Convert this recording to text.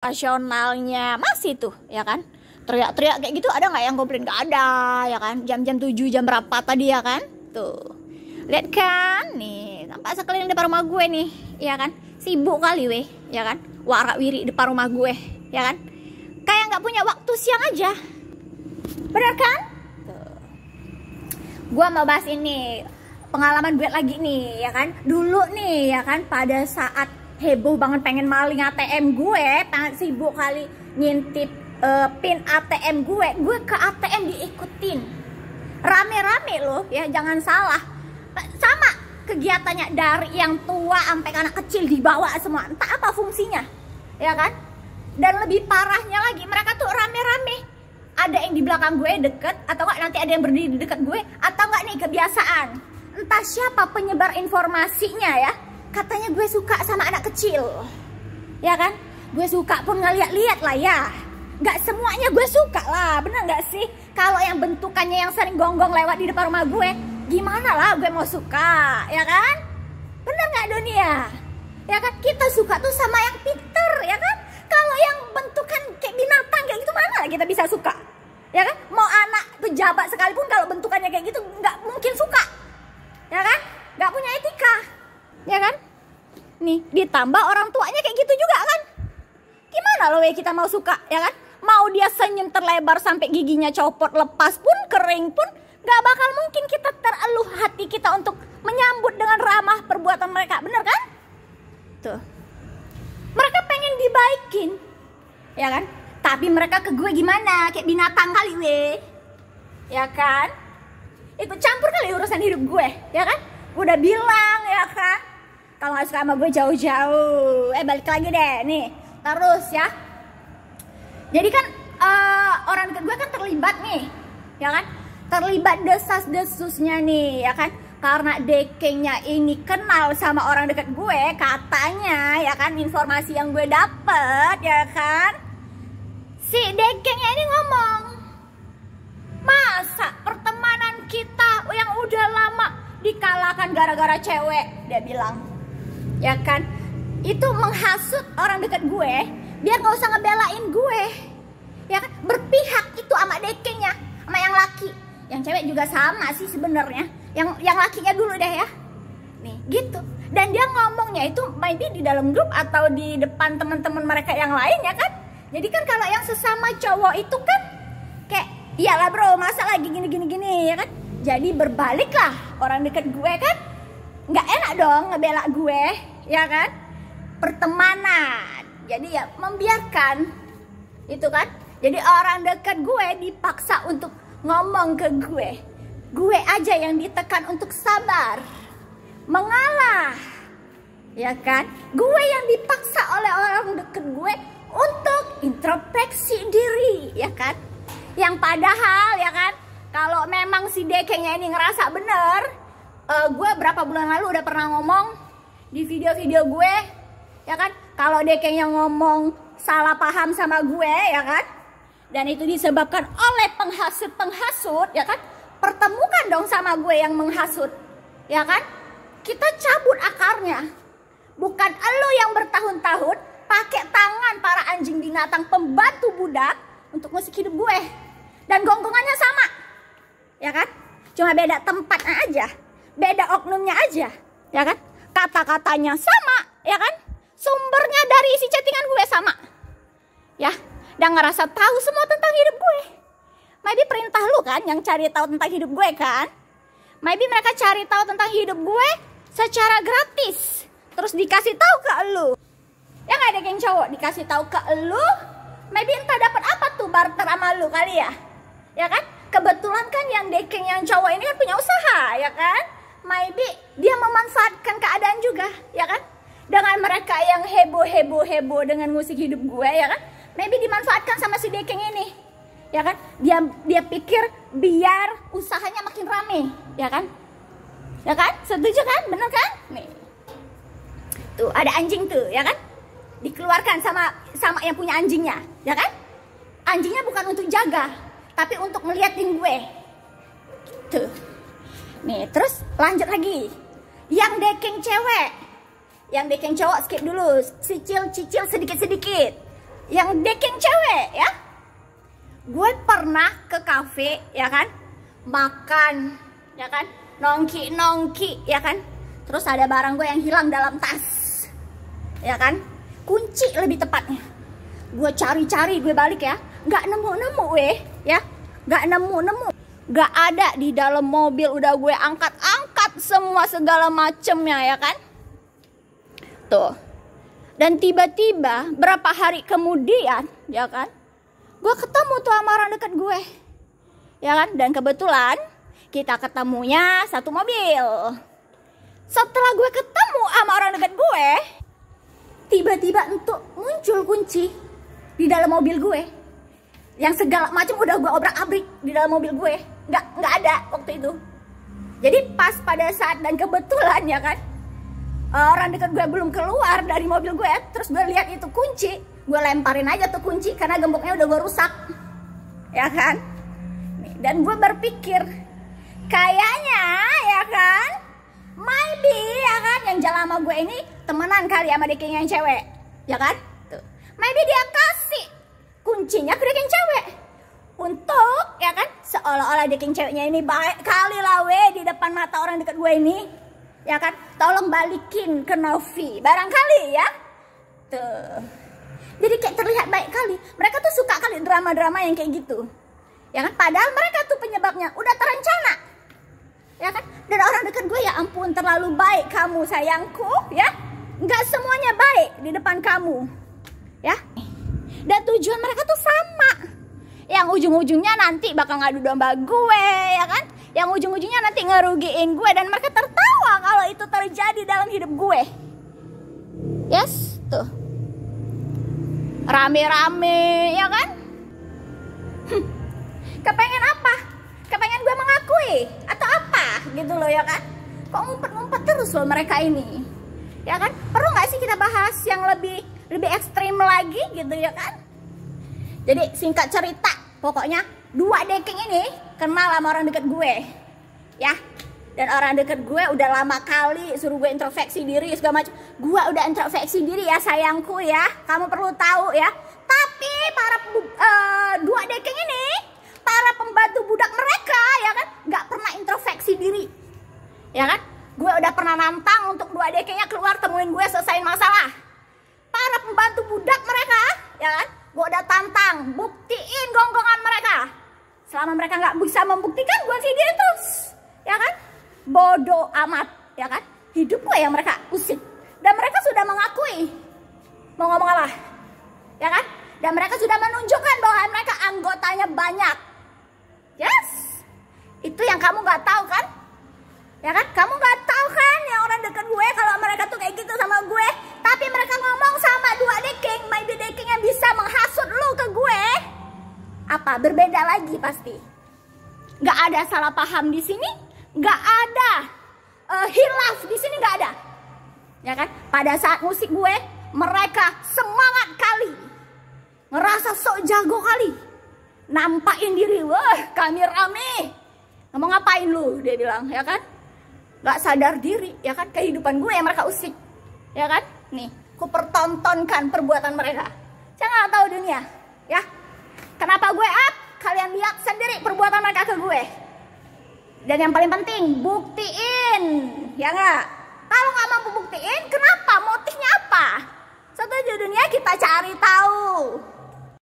Rasionalnya masih tuh, ya kan? Teriak-teriak kayak gitu ada nggak yang komplain? Nggak ada, ya kan? Jam-jam 7, jam berapa tadi, ya kan? Tuh, lihat kan? Nih, tampak sekeliling depan rumah gue nih, ya kan? Sibuk kali weh, ya kan? Warak-wiri depan rumah gue, ya kan? Kayak nggak punya waktu siang aja, bener kan? Tuh. Gue mau bahas ini pengalaman gue lagi nih, ya kan? Dulu nih, ya kan? Pada saat heboh banget pengen maling ATM gue, sibuk kali ngintip pin ATM gue ke ATM diikutin rame-rame loh, ya jangan salah. Sama kegiatannya dari yang tua sampai anak kecil dibawa semua, entah apa fungsinya, ya kan? Dan lebih parahnya lagi, mereka tuh rame-rame, ada yang di belakang gue deket, atau enggak nanti ada yang berdiri di dekat gue, atau enggak nih kebiasaan entah siapa penyebar informasinya ya, katanya gue suka sama anak kecil, ya kan? Gue suka pun ngeliat-liat lah ya. Gak semuanya gue suka lah, bener gak sih? Kalau yang bentukannya yang sering gonggong lewat di depan rumah gue, gimana lah gue mau suka, ya kan? Bener gak dunia? Ya kan? Kita suka tuh sama yang pinter, ya kan? Kalau yang bentukan kayak binatang kayak gitu, mana kita bisa suka? Ya kan? Mau anak pejabat sekalipun kalau bentukannya kayak gitu, gak mungkin suka, ya kan? Gak punya etika, ya kan? Nih, ditambah orang tuanya kayak gitu juga kan? Gimana loh kita mau suka, ya kan? Mau dia senyum terlebar sampai giginya copot, lepas pun, kering pun, gak bakal mungkin kita tereluh hati kita untuk menyambut dengan ramah perbuatan mereka, bener kan? Tuh, mereka pengen dibaikin, ya kan? Tapi mereka ke gue gimana? Kayak binatang kali weh, ya kan? Ikut campur kali urusan hidup gue, ya kan? Udah bilang, ya kan? Kalau gak suka sama gue jauh-jauh. Balik lagi deh, nih. Terus ya. Jadi kan orang dekat gue kan terlibat nih, ya kan? Terlibat desas-desusnya nih, ya kan? Karena dekengnya ini kenal sama orang dekat gue, katanya, ya kan? Informasi yang gue dapet, ya kan? Si dekengnya ini ngomong, masa pertemanan kita yang udah lama dikalahkan gara-gara cewek, dia bilang, ya kan? Itu menghasut orang dekat gue biar gak usah ngebelain gue, ya kan? Berpihak itu sama dekengnya, sama yang laki. Yang cewek juga sama sih sebenarnya, yang lakinya dulu deh ya, nih gitu. Dan dia ngomongnya itu maybe di dalam grup atau di depan teman-teman mereka yang lain, ya kan? Jadi kan kalau yang sesama cowok itu kan kayak, iyalah bro, masa lagi gini, ya kan? Jadi berbaliklah orang dekat gue kan, nggak enak dong ngebela gue, ya kan? Pertemanan, jadi ya membiarkan itu kan. Jadi orang dekat gue dipaksa untuk ngomong ke gue aja yang ditekan untuk sabar, mengalah, ya kan? Gue yang dipaksa oleh orang dekat gue untuk introspeksi diri, ya kan? Yang padahal, ya kan, kalau memang si dekengnya ini ngerasa bener, gue berapa bulan lalu udah pernah ngomong di video-video gue, ya kan, kalau dekengnya ngomong salah paham sama gue, ya kan, dan itu disebabkan oleh penghasut, ya kan, pertemukan dong sama gue yang menghasut, ya kan, kita cabut akarnya. Bukan elo yang bertahun-tahun pakai tangan para anjing binatang pembantu budak untuk musik hidup gue, dan gonggongannya sama, ya kan, cuma beda tempat aja, beda oknumnya aja, ya kan, kata-katanya sama, ya kan, sumbernya dari isi chattingan gue sama, ya, dan ngerasa tahu semua tentang hidup gue. Maybe perintah lu kan yang cari tahu tentang hidup gue kan? Maybe mereka cari tahu tentang hidup gue secara gratis, terus dikasih tahu ke lu. Ya nggak ada geng cowok dikasih tahu ke lu, maybe entah dapat apa tuh barter sama lu kali ya, ya kan? Kebetulan kan yang dekeng yang cowok ini kan punya usaha, ya kan? Maybe dia memanfaatkan keadaan juga, ya kan? Dengan mereka yang heboh dengan musik hidup gue, ya kan? Maybe dimanfaatkan sama si dekeng ini, ya kan? Dia pikir biar usahanya makin rame, ya kan? Ya kan? Setuju kan? Bener kan? Nih. Tuh ada anjing tuh, ya kan? Dikeluarkan sama yang punya anjingnya, ya kan? Anjingnya bukan untuk jaga, tapi untuk ngeliatin gue. Tuh. Nih, terus lanjut lagi. Yang dekeng cewek, yang dekeng cowok skip dulu, cicil sedikit-sedikit. yang dating cewek ya. Gue pernah ke kafe ya kan, makan ya kan, nongki ya kan. Terus ada barang gue yang hilang dalam tas ya kan, kunci lebih tepatnya. Gue cari-cari, gue balik ya, nggak nemu ya, nggak nemu. Gak ada di dalam mobil, udah gue angkat-angkat semua segala macemnya ya kan. Tuh. Dan tiba-tiba berapa hari kemudian ya kan, gue ketemu tuh sama orang dekat gue. Ya kan, dan kebetulan kita ketemunya satu mobil. Setelah gue ketemu sama orang dekat gue, tiba-tiba untuk muncul kunci di dalam mobil gue. Yang segala macam udah gue obrak-abrik di dalam mobil gue. Nggak ada waktu itu. Jadi pas pada saat dan kebetulan ya kan, orang dekat gue belum keluar dari mobil gue, terus gue lihat itu kunci, gue lemparin aja tuh kunci karena gemboknya udah gue rusak. Ya kan? Dan gue berpikir, kayaknya ya kan, maybe ya kan, yang jalan sama gue ini temenan kali sama dating yang cewek. Ya kan? Tuh. Maybe dia kasih kuncinya ke dating cewek untuk ya kan, seolah-olah dating ceweknya ini baik kali lah di depan mata orang dekat gue ini ya kan, tolong balikin ke Novi barangkali ya. Tuh. Jadi kayak terlihat baik kali. Mereka tuh suka kali drama-drama yang kayak gitu ya kan, padahal mereka tuh penyebabnya udah terencana ya kan. Dan orang dekat gue, ya ampun terlalu baik kamu sayangku ya, nggak semuanya baik di depan kamu ya. Dan tujuan mereka tuh sama, yang ujung-ujungnya nanti bakal ngadu domba gue ya kan, yang ujung-ujungnya nanti ngerugiin gue, dan mereka tertawa kalau itu terjadi dalam hidup gue. Yes, tuh rame-rame ya kan. Kepengen apa? Kepengen gue mengakui atau apa gitu loh ya kan. Kok ngumpet-ngumpet terus loh mereka ini ya kan. Perlu gak sih kita bahas yang lebih ekstrim lagi gitu ya kan. Jadi singkat cerita, pokoknya dua dating ini kenal sama orang deket gue ya. Dan orang deket gue udah lama kali suruh gue introspeksi diri segala macam. Gue udah introspeksi diri ya sayangku ya, kamu perlu tahu ya. Tapi para dua dating ini, para pembantu budak mereka ya kan, nggak pernah introspeksi diri ya kan. Gue udah pernah nantang untuk dua dekenya keluar temuin gue selesaiin masalah. Para pembantu budak mereka ya kan, gue udah tantang, buktiin gonggongan mereka. Selama mereka nggak bisa membuktikan, gue sih dia terus ya kan. Bodoh amat ya kan, hidup gue yang mereka usik. Dan mereka sudah mengakui, mau ngomong apa ya kan. Dan mereka sudah menunjukkan bahwa mereka anggotanya banyak. Yes, itu yang kamu nggak tahu kan ya kan. Kamu nggak tahu kan yang orang dekat gue kalau mereka tuh kayak gitu sama gue, tapi mereka ngomong sama dua dating, maybe dating yang bisa menghasut lu ke gue. Apa berbeda lagi pasti. Nggak ada salah paham di sini, nggak ada hilaf di sini, nggak ada ya kan. Pada saat musik gue, mereka semangat kali, ngerasa sok jago kali, nampakin diri, wah kami rame. Ngomong ngapain lu, dia bilang ya kan. Gak sadar diri ya kan, kehidupan gue yang mereka usik ya kan. Nih, ku pertontonkan perbuatan mereka. Saya nggak tahu dunia ya. Kenapa gue up? Kalian lihat sendiri perbuatan mereka ke gue. Dan yang paling penting, buktiin ya nggak. Kalau nggak mampu buktiin, kenapa? Motifnya apa? Satu dunia kita cari tahu